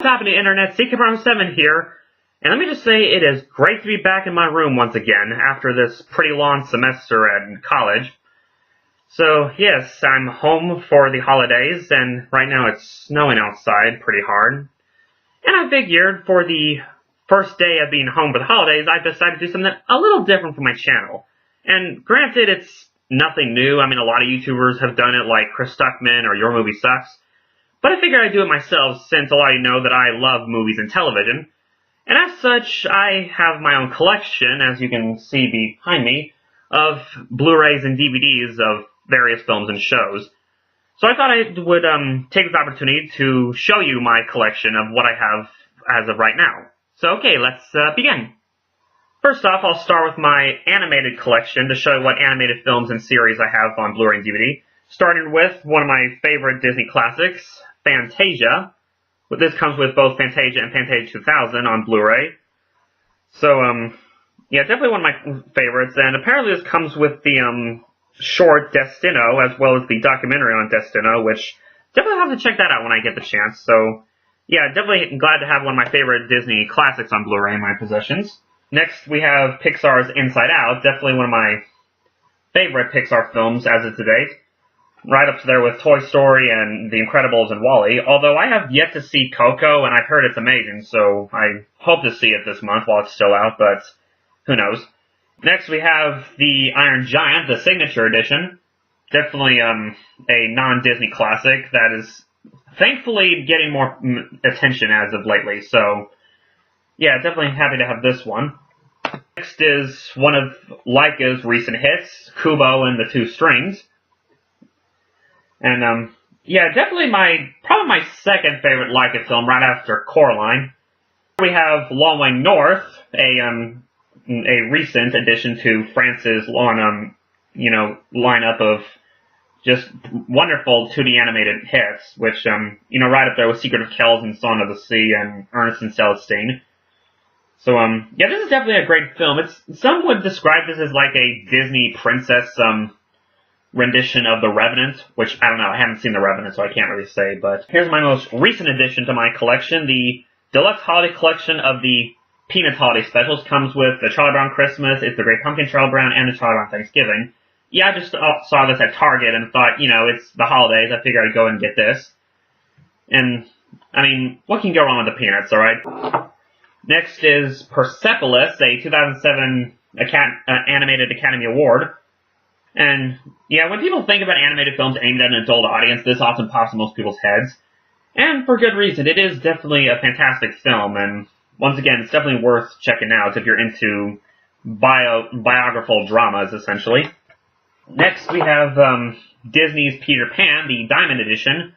What's happening, Internet? Seeker7 here, and let me just say it is great to be back in my room once again after this pretty long semester at college. So, yes, I'm home for the holidays, and right now it's snowing outside pretty hard. And I figured for the first day of being home for the holidays, I decided to do something a little different for my channel. And granted, it's nothing new. I mean, a lot of YouTubers have done it, like Chris Stuckman or Your Movie Sucks. But I figured I'd do it myself, since a lot of you know that I love movies and television. And as such, I have my own collection, as you can see behind me, of Blu-Rays and DVDs of various films and shows. So I thought I would take this opportunity to show you my collection of what I have as of right now. So okay, let's begin. First off, I'll start with my animated collection to show you what animated films and series I have on Blu-ray and DVD. Starting with one of my favorite Disney classics, Fantasia. This comes with both Fantasia and Fantasia 2000 on Blu-ray. So, yeah, definitely one of my favorites. And apparently this comes with the short Destino, as well as the documentary on Destino, which definitely have to check that out when I get the chance. So, yeah, definitely glad to have one of my favorite Disney classics on Blu-ray in my possessions. Next, we have Pixar's Inside Out, definitely one of my favorite Pixar films as of to date. Right up there with Toy Story and The Incredibles and WALL-E, although I have yet to see Coco, and I've heard it's amazing, so I hope to see it this month while it's still out, but who knows. Next we have The Iron Giant, the Signature Edition. Definitely a non-Disney classic that is thankfully getting more attention as of lately, so yeah, definitely happy to have this one. Next is one of Leica's recent hits, Kubo and the Two Strings. And, yeah, definitely probably my second favorite Leica film right after Coraline. We have Long Way North, a recent addition to France's long, lineup of just wonderful 2D animated hits, which, right up there with Secret of Kells and Song of the Sea and Ernest and Celestine. So, yeah, this is definitely a great film. Some would describe this as like a Disney princess, rendition of The Revenant, which, I don't know, I haven't seen The Revenant, so I can't really say, but here's my most recent addition to my collection. The Deluxe Holiday Collection of the Peanuts Holiday Specials comes with the Charlie Brown Christmas, It's the Great Pumpkin, Charlie Brown, and the Charlie Brown Thanksgiving. Yeah, I just saw this at Target and thought, it's the holidays, I figured I'd go and get this. And, I mean, what can go wrong with the Peanuts, alright? Next is Persepolis, a 2007 Animated Academy Award. And, yeah, when people think about animated films aimed at an adult audience, this often pops in most people's heads. And for good reason. It is definitely a fantastic film, and once again, it's definitely worth checking out if you're into biographical dramas, essentially. Next, we have Disney's Peter Pan, the Diamond Edition.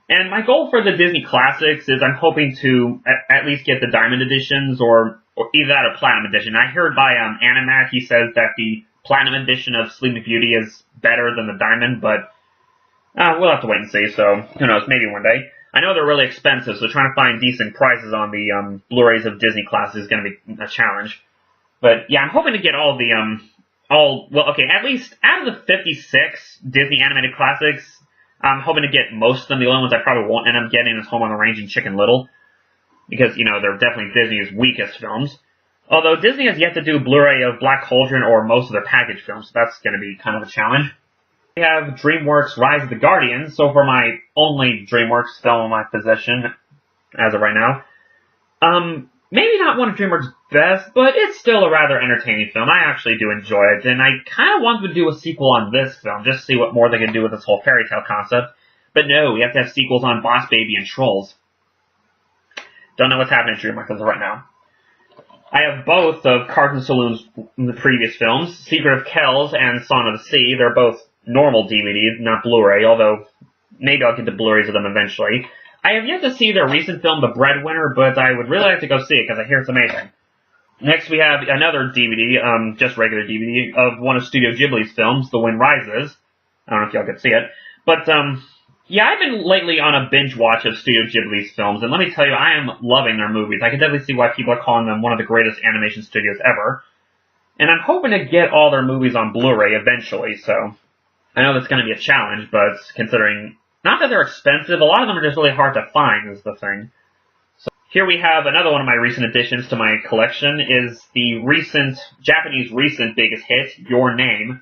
And my goal for the Disney Classics is I'm hoping to at least get the Diamond Editions, or either that or Platinum Edition. I heard by Animac, he says that the Platinum Edition of Sleeping Beauty is better than the Diamond, but we'll have to wait and see, so who knows, maybe one day. I know they're really expensive, so trying to find decent prices on the Blu-rays of Disney Classics is going to be a challenge. But yeah, I'm hoping to get all the, at least out of the 56 Disney animated classics, I'm hoping to get most of them. The only ones I probably won't end up getting is Home on the Range and Chicken Little, because, they're definitely Disney's weakest films. Although Disney has yet to do Blu-ray of Black Cauldron or most of their package films, so that's going to be kind of a challenge. We have DreamWorks' Rise of the Guardians, so for my only DreamWorks film in my possession, as of right now. Maybe not one of DreamWorks' best, but it's still a rather entertaining film. I actually do enjoy it, and I kind of wanted to do a sequel on this film, just to see what more they can do with this whole fairy tale concept. But no, we have to have sequels on Boss Baby and Trolls. Don't know what's happening to DreamWorks as of right now. I have both of Cartoon Saloon's previous films, Secret of Kells and Song of the Sea. They're both normal DVDs, not Blu-ray, although maybe I'll get the Blu-rays of them eventually. I have yet to see their recent film, The Breadwinner, but I would really like to go see it because I hear it's amazing. Next we have another DVD, just regular DVD, of one of Studio Ghibli's films, The Wind Rises. I don't know if y'all can see it, but yeah, I've been lately on a binge watch of Studio Ghibli's films, and let me tell you, I am loving their movies. I can definitely see why people are calling them one of the greatest animation studios ever. And I'm hoping to get all their movies on Blu-ray eventually, so I know that's going to be a challenge, but considering, not that they're expensive, a lot of them are just really hard to find is the thing. So Here we have another one of my recent additions to my collection, is the Japanese recent biggest hit, Your Name.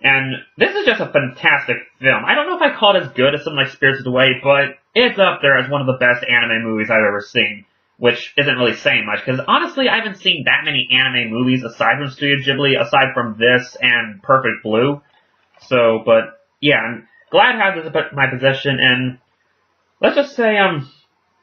And this is just a fantastic film. I don't know if I call it as good as something like Spirited Away, but it's up there as one of the best anime movies I've ever seen. Which isn't really saying much, because honestly, I haven't seen that many anime movies aside from Studio Ghibli, aside from this and Perfect Blue. So, but, yeah, I'm glad to have this in my possession, and let's just say,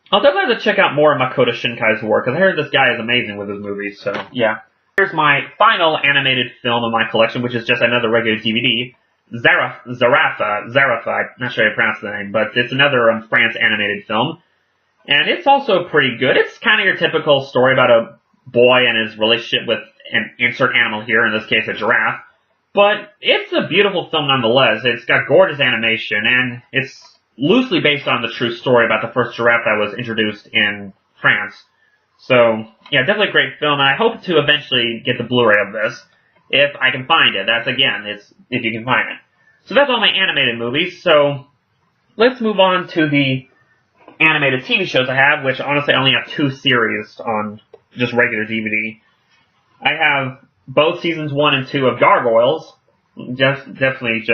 I'll definitely have to check out more of Makoto Shinkai's work, because I heard this guy is amazing with his movies, so, yeah. Here's my final animated film in my collection, which is just another regular DVD, Zarafa, I'm not sure how to pronounce the name, but it's another France animated film. And it's also pretty good. It's kind of your typical story about a boy and his relationship with an insert animal here, in this case a giraffe. But it's a beautiful film nonetheless. It's got gorgeous animation, and it's loosely based on the true story about the first giraffe that was introduced in France. So, yeah, definitely a great film, and I hope to eventually get the Blu-ray of this, if I can find it. That's, again, it's if you can find it. So that's all my animated movies, so let's move on to the animated TV shows I have, which honestly I only have 2 series on just regular DVD. I have both seasons 1 and 2 of Gargoyles. Definitely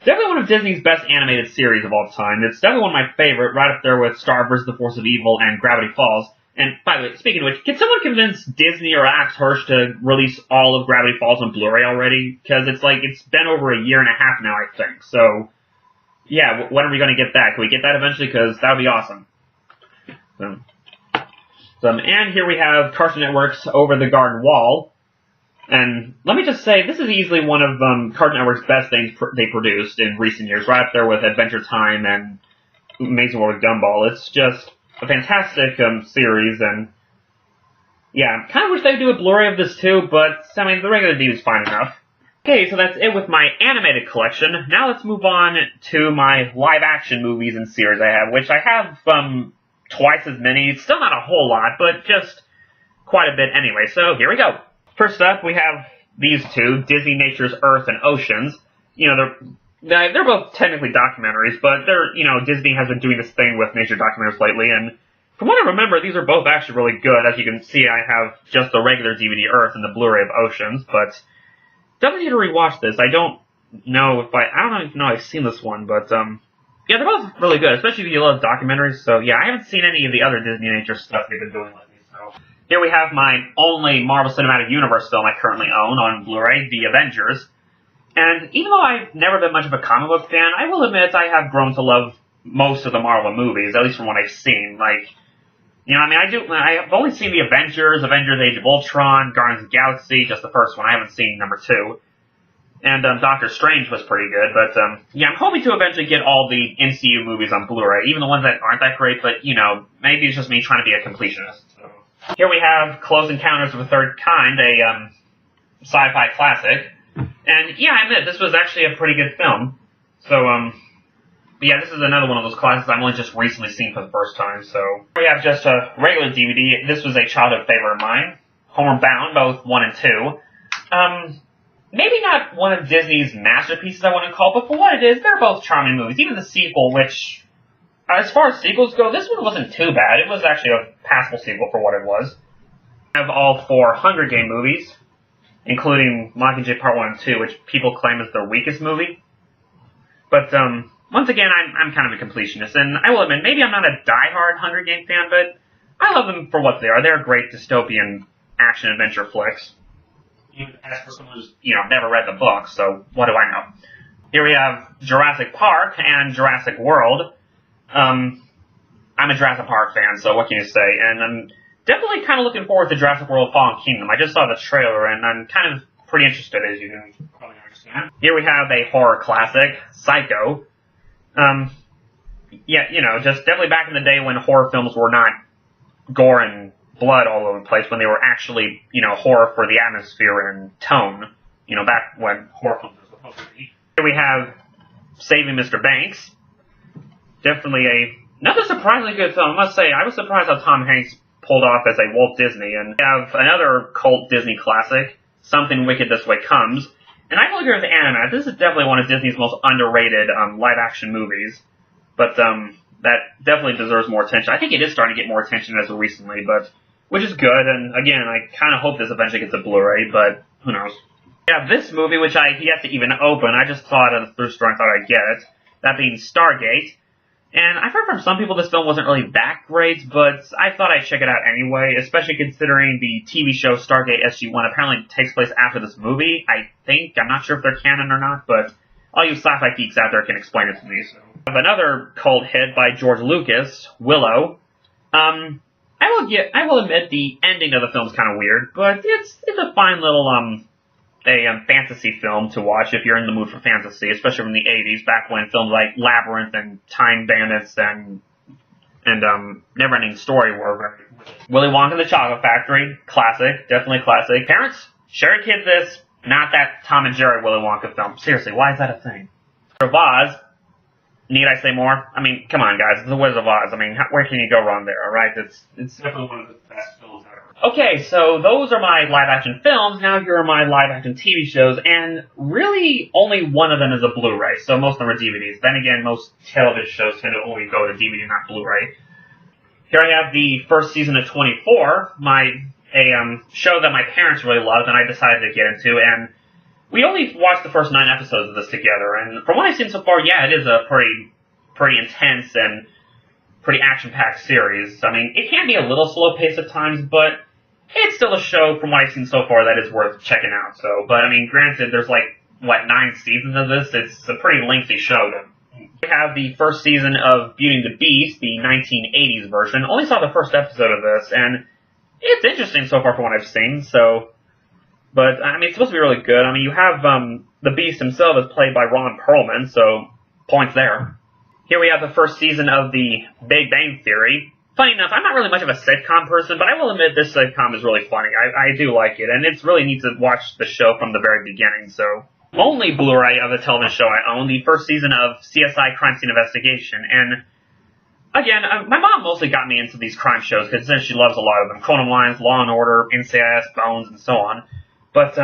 one of Disney's best animated series of all time. It's definitely one of my favorite, right up there with Star vs. the Force of Evil and Gravity Falls. And by the way, speaking of which, can someone convince Disney or Alex Hirsch to release all of Gravity Falls on Blu-ray already? Because it's been over a year and a half now, I think. So, yeah, when are we going to get that? Can we get that eventually? Because that would be awesome. And here we have Cartoon Network's Over the Garden Wall. And let me just say, this is easily one of Cartoon Network's best things they produced in recent years, right up there with Adventure Time and Amazing World of Gumball. It's just a fantastic series, and yeah, I kind of wish they'd do a Blu-ray of this too, but, I mean, the regular DVD is fine enough. Okay, so that's it with my animated collection. Now let's move on to my live-action movies and series I have, which I have twice as many. It's still not a whole lot, but just quite a bit anyway. So here we go. First up, we have these two, Disney Nature's Earth and Oceans. You know, they're both technically documentaries, but Disney has been doing this thing with nature documentaries lately, and from what I remember, these are both actually really good. As you can see, I have just the regular DVD Earth and the Blu-ray of Oceans, but definitely need to rewatch this. I don't know if I've seen this one, but, yeah, they're both really good, especially if you love documentaries, so, yeah, I haven't seen any of the other Disney Nature stuff they've been doing lately, so. Here we have my only Marvel Cinematic Universe film I currently own on Blu-ray, The Avengers, and even though I've never been much of a comic book fan, I will admit I have grown to love most of the Marvel movies, at least from what I've seen, I've only seen The Avengers, Avengers Age of Ultron, Guardians of the Galaxy, just the first one. I haven't seen number 2. And Doctor Strange was pretty good, but yeah, I'm hoping to eventually get all the MCU movies on Blu-ray, even the ones that aren't that great, but, maybe it's just me trying to be a completionist. So. Here we have Close Encounters of the Third Kind, a sci-fi classic. And, yeah, I admit, this was actually a pretty good film. So, yeah, this is another one of those classics I've only just recently seen for the first time, so. We have just a regular DVD. This was a childhood favorite of mine. Homeward Bound, both 1 and 2. Maybe not one of Disney's masterpieces I want to call, but for what it is, they're both charming movies. Even the sequel, which, as far as sequels go, this one wasn't too bad. It was actually a passable sequel for what it was. I have all 4 Hunger Game movies, including Mockingjay Part 1 and 2, which people claim is their weakest movie. But, once again, I'm kind of a completionist, and I will admit, maybe I'm not a die-hard Hunger Game fan, but I love them for what they are. They're great dystopian action-adventure flicks. Even as for someone who's, never read the book, so what do I know? Here we have Jurassic Park and Jurassic World. I'm a Jurassic Park fan, so what can you say? And I'm definitely kind of looking forward to Jurassic World Fallen Kingdom. I just saw the trailer, and I'm kind of pretty interested, as you can probably understand. Here we have a horror classic, Psycho. Yeah, just definitely back in the day when horror films were not gore and blood all over the place, when they were actually, horror for the atmosphere and tone, back when horror films were supposed to be. Here we have Saving Mr. Banks. Definitely another surprisingly good film. I must say, I was surprised how Tom Hanks pulled off as a Walt Disney. And we have another cult Disney classic, Something Wicked This Way Comes. And I will agree with Anna. This is definitely one of Disney's most underrated live-action movies. But, that definitely deserves more attention. I think it is starting to get more attention as of recently, but which is good. And again, I kind of hope this eventually gets a Blu-ray, but who knows? Yeah, this movie, which I yet to even open, I just saw it at the thrift store and thought I'd get it. That being Stargate. And I've heard from some people this film wasn't really that great, but I thought I'd check it out anyway, especially considering the TV show Stargate SG-1 apparently takes place after this movie, I think. I'm not sure if they're canon or not, but all you sci-fi geeks out there can explain it to me. So. I have another cult hit by George Lucas, Willow. I will admit the ending of the film's kind of weird, but it's a fine little fantasy film to watch if you're in the mood for fantasy, especially from the 80s, back when films like Labyrinth and Time Bandits and Neverending Story were very... Willy Wonka and the Chocolate Factory, classic, definitely classic. Parents, share your kids this, not that Tom and Jerry Willy Wonka film. Seriously, why is that a thing? Of Oz, need I say more? I mean, come on, guys, it's The Wizard of Oz. I mean, where can you go wrong there, alright? It's definitely one of the best films ever. Okay, so those are my live-action films. Now here are my live-action TV shows, and really only one of them is a Blu-ray, so most of them are DVDs. Then again, most television shows tend to only go to DVD, not Blu-ray. Here I have the first season of 24, a show that my parents really loved, and I decided to get into, and we only watched the first 9 episodes of this together, and from what I've seen so far, yeah, it is a pretty intense and pretty action-packed series. I mean, it can be a little slow-paced at times, but it's still a show, from what I've seen so far, that is worth checking out. So, but I mean, granted, there's like, 9 seasons of this? It's a pretty lengthy show. We have the first season of Beauty and the Beast, the 1980s version. Only saw the first episode of this, and it's interesting so far from what I've seen, so... But, I mean, it's supposed to be really good. I mean, you have, the Beast himself is played by Ron Perlman, so points there. Here we have the first season of the Big Bang Theory. Funny enough, I'm not really much of a sitcom person, but I will admit this sitcom is really funny. I do like it, and it's really neat to watch the show from the very beginning, so... Only Blu-ray of the television show I own, the first season of CSI Crime Scene Investigation, and... Again, my mom mostly got me into these crime shows, because she loves a lot of them. Conan Lines, Law and Order, NCIS, Bones, and so on. But,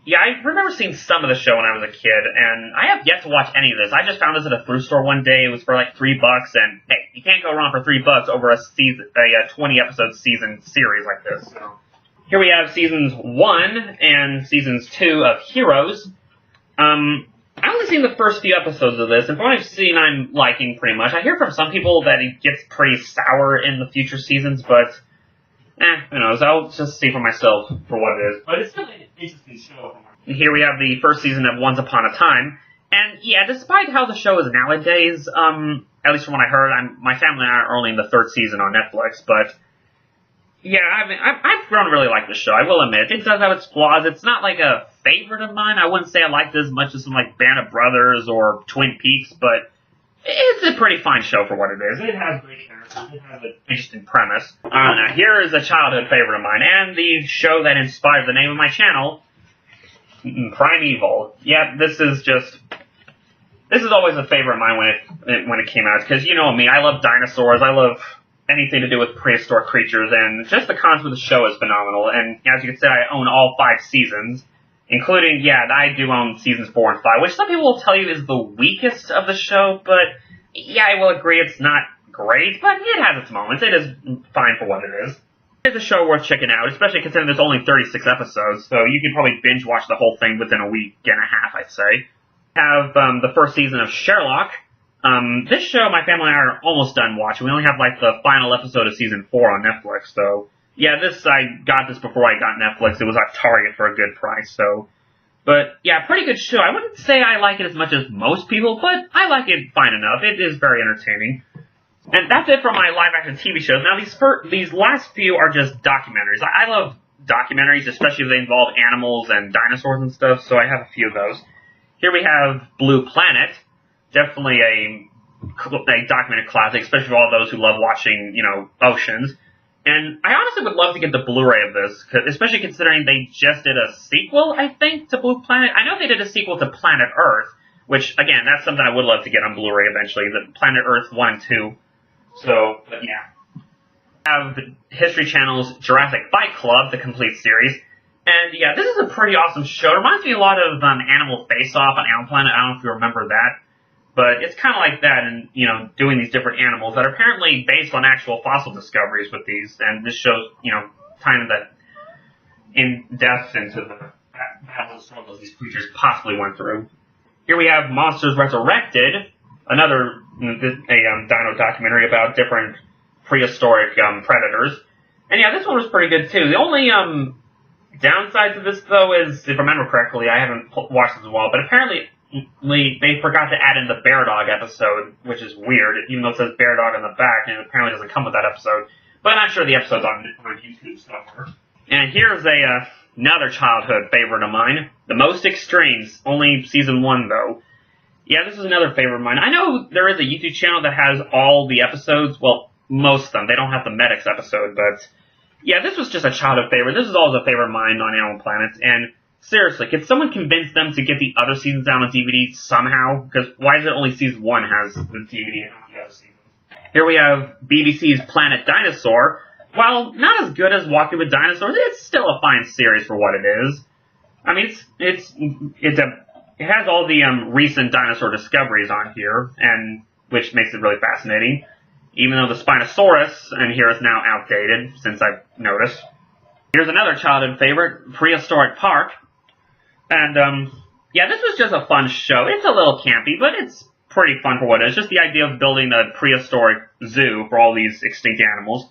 yeah, I remember seeing some of the show when I was a kid, and I have yet to watch any of this. I just found this at a thrift store one day. It was for like $3, and hey, you can't go wrong for $3 over a 20-episode season series like this. So. Here we have seasons 1 and seasons 2 of Heroes. I've only seen the first few episodes of this, and from what I've seen, I'm liking pretty much. I hear from some people that it gets pretty sour in the future seasons, but... who knows, I'll just see for myself for what it is. But it's still an interesting show. Here we have the first season of Once Upon a Time. And yeah, despite how the show is nowadays, at least from what I heard, my family and I are only in the 3rd season on Netflix, but yeah, I mean, I've grown to really like the show, I will admit. It does have its flaws. It's not like a favorite of mine. I wouldn't say I liked it as much as some like Band of Brothers or Twin Peaks, but it's a pretty fine show for what it is. It has great characters. It has an interesting premise. Now, here is a childhood favorite of mine, and the show that inspired the name of my channel, Primeval. Yeah, this is always a favorite of mine when it came out, because you know me, I love dinosaurs. I love anything to do with prehistoric creatures, and just the concept of the show is phenomenal. And as you can see, I own all 5 seasons. Including, yeah, I do own seasons 4 and 5, which some people will tell you is the weakest of the show, but yeah, I will agree it's not great, but it has its moments. It is fine for what it is. It's a show worth checking out, especially considering there's only 36 episodes, so you can probably binge watch the whole thing within a week and a half, I'd say. Have the first season of Sherlock. This show my family and I are almost done watching. We only have like the final episode of season 4 on Netflix, so... Yeah, I got this before I got Netflix. It was at Target for a good price, so... But, yeah, pretty good show. I wouldn't say I like it as much as most people, but I like it fine enough. It is very entertaining. And that's it for my live-action TV shows. Now, these last few are just documentaries. I love documentaries, especially if they involve animals and dinosaurs and stuff, so I have a few of those. Here we have Blue Planet. Definitely a documented classic, especially for all those who love watching, you know, oceans. And I honestly would love to get the Blu-ray of this, especially considering they just did a sequel, I think, to Blue Planet. I know they did a sequel to Planet Earth, which, again, that's something I would love to get on Blu-ray eventually, the Planet Earth 1 and 2. So, but yeah. I have History Channel's Jurassic Fight Club, the complete series. And yeah, this is a pretty awesome show. It reminds me a lot of Animal Face-Off on Animal Planet. I don't know if you remember that. but it's kind of like that, and doing these different animals that are apparently based on actual fossil discoveries with these, and this shows kind of the in depth into the battles some of these creatures possibly went through. Here we have Monsters Resurrected, another dino documentary about different prehistoric predators. And yeah, this one was pretty good too. The only downside to this, though, is, if I remember correctly, I haven't watched this in a while, but apparently they forgot to add in the Bear Dog episode, which is weird, even though it says Bear Dog on the back, and it apparently doesn't come with that episode. But I'm not sure the episode's on YouTube somewhere. And here's another childhood favorite of mine, The Most Extremes, only season 1, though. Yeah, this is another favorite of mine. I know there is a YouTube channel that has all the episodes, well, most of them. They don't have the Medics episode, but yeah, this was just a childhood favorite. This is always a favorite of mine on Animal Planet, and seriously, can someone convince them to get the other seasons down on DVD somehow? Because why is it only season 1 has the DVD and not the other seasons? Here we have BBC's Planet Dinosaur. While not as good as Walking with Dinosaurs, it's still a fine series for what it is. I mean, it has all the recent dinosaur discoveries on here, and which makes it really fascinating. Even though the Spinosaurus in here is now outdated, since I've noticed. Here's another childhood favorite, Prehistoric Park. And, yeah, this was just a fun show. It's a little campy, but it's pretty fun for what it is. Just the idea of building a prehistoric zoo for all these extinct animals.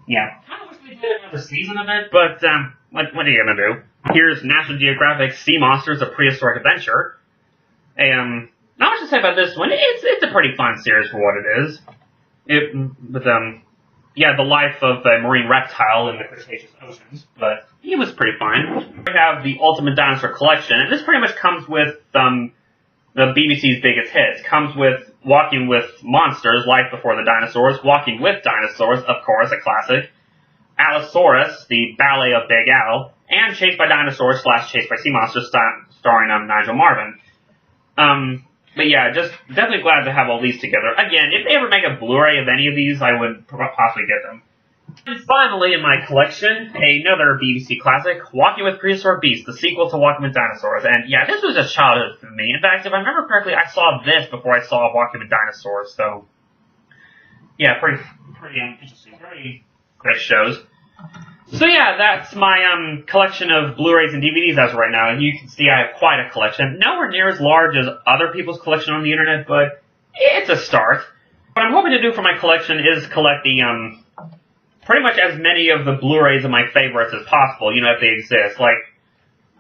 Yeah, I kind of wish we did another season of it, but, what are you gonna do? Here's National Geographic Sea Monsters, A Prehistoric Adventure. Not much to say about this one. It's a pretty fun series for what it is. Yeah, the life of a marine reptile in the Cretaceous oceans, but it was pretty fun. We have the Ultimate Dinosaur Collection, and this pretty much comes with, the BBC's biggest hits. Comes with Walking with Monsters, Life Before the Dinosaurs, Walking with Dinosaurs, of course, a classic, Allosaurus, the Ballet of Big Al, and Chased by Dinosaurs / Chased by Sea Monsters, starring Nigel Marven. But yeah, just definitely glad to have all these together. Again, if they ever make a Blu-ray of any of these, I would possibly get them. And finally, in my collection, another BBC classic, Walking with Prehistoric Beasts, the sequel to Walking with Dinosaurs. And yeah, this was a childhood for me. In fact, if I remember correctly, I saw this before I saw Walking with Dinosaurs. So yeah, pretty interesting. Very great shows. So yeah, that's my collection of Blu-rays and DVDs as of right now. And you can see I have quite a collection. Nowhere near as large as other people's collection on the internet, but it's a start. What I'm hoping to do for my collection is collect the pretty much as many of the Blu-rays of my favorites as possible, if they exist. Like,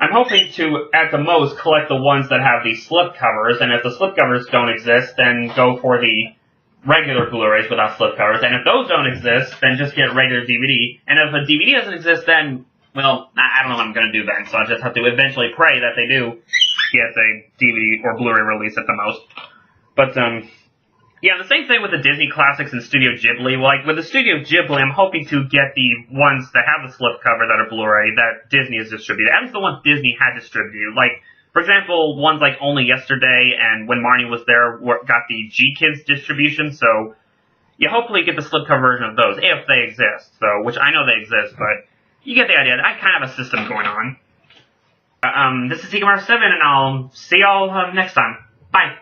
I'm hoping to, at the most, collect the ones that have the slipcovers, and if the slipcovers don't exist, then go for the regular Blu-rays without slipcovers, and if those don't exist, then just get regular DVD, and if a DVD doesn't exist, then, well, I don't know what I'm going to do then, so I'll just have to eventually pray that they do get a DVD or Blu-ray release at the most. But, yeah, the same thing with the Disney classics and Studio Ghibli. Like, with the Studio Ghibli, I'm hoping to get the ones that have the slipcover that are Blu-ray that Disney has distributed. At least the ones Disney had distributed. Like, for example, ones like Only Yesterday and When Marnie Was There got the G-Kids distribution, so you hopefully get the slipcover version of those, if they exist. So, which I know they exist, but you get the idea. I kind of have a system going on. This is Seeker 7, and I'll see y'all next time. Bye.